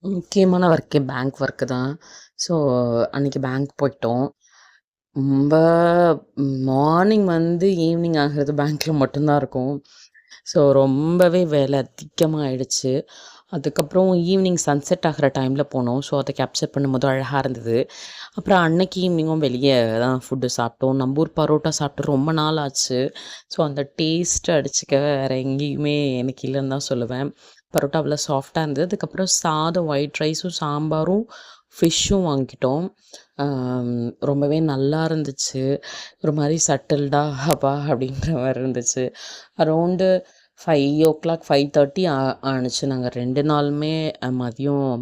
முக்கியமான ஒர்க்கே bank work தான். ஸோ, அன்னைக்கு பேங்க் போயிட்டோம். ரொம்ப மார்னிங் வந்து ஈவினிங் ஆகுறது பேங்க்ல மட்டும் தான் இருக்கும். ஸோ, ரொம்பவே வேலை அதிகமா ஆயிடுச்சு. அதுக்கப்புறம் ஈவினிங் சன்செட் ஆகுற டைமில் போனோம். ஸோ, அதை கேப்சர் பண்ணும்போது அழகா இருந்தது. அப்புறம் அன்னைக்கு ஈவினிங்கும் வெளிய தான் ஃபுட்டு சாப்பிட்டோம். நம்ம ஊர் பரோட்டா சாப்பிட்டு ரொம்ப நாள் ஆச்சு. ஸோ, அந்த டேஸ்ட் அடிச்சுக்க வேறு எங்கேயுமே எனக்கு இல்லைன்னு தான் சொல்லுவேன். பரோட்டா அவ்வளோ சாஃப்டாக இருந்தது. அதுக்கப்புறம் சாதம், ஒயிட் ரைஸும், சாம்பாரும், ஃபிஷ்ஷும் வாங்கிட்டோம். ரொம்பவே நல்லா இருந்துச்சு. ஒரு மாரி சட்டில்டா அப்பா அப்படின்ற மாரி இருந்துச்சு. அரௌண்டு 5:00 5:30 ஆனுச்சு. நாங்க 2 நாளுமே மதியம்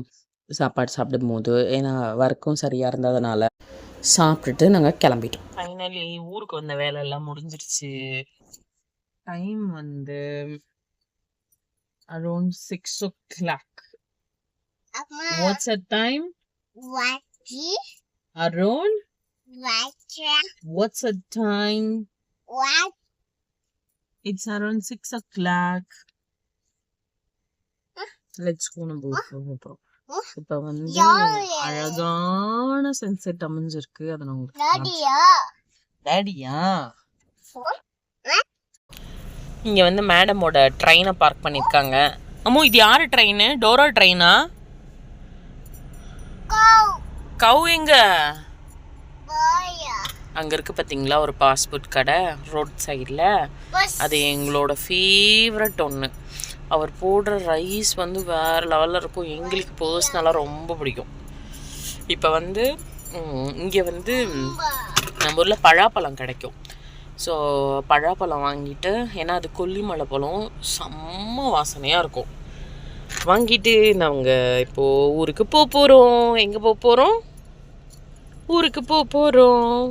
சாப்பாடு சாப்பிடும்போது. ஏன்னா ஒர்க்கும் சரியா இருந்ததுனால. சாப்பிட்டுட்டு நாங்க கிளம்பிட்டோம். ஃபைனலி ஊருக்கு வந்த வேலையெல்லாம் முடிஞ்சிருச்சு. டைம் வந்து around 6:00. What's the time? Around? What's the time? It's around 6:00. Let's go நம்ம இப்போ வந்து அழகான சன்செட் அமைஞ்சிருக்கு. அதை நான் உங்களுக்கு டேடியா இங்கே வந்து மேடமோட ட்ரெயினை பார்க் பண்ணியிருக்காங்க. அம்மோ இது யாரு ட்ரெயின்? டோரா ட்ரெயினா? கவு எங்க? அங்கே இருக்குது பார்த்தீங்களா ஒரு பாஸ்போர்ட் கடை ரோட் சைடில். அது எங்களோட ஃபேவரட் ஒன்று. அவர் போடுற ரைஸ் வந்து வேறு லெவலில் இருக்கும். எங்களுக்கு பர்சனலாக ரொம்ப பிடிக்கும். இப்போ வந்து இங்கே வந்து நம்ம ஊரில் பழாப்பழம் கிடைக்கும். ஸோ பழாப்பழம் வாங்கிட்டு, ஏன்னா அது கொல்லிமலை பழம் செம்ம வாசனையாக இருக்கும். வாங்கிட்டு நாங்கள் இப்போது ஊருக்கு போக போகிறோம். எங்கே போக போகிறோம்? ஊருக்கு போக போகிறோம்.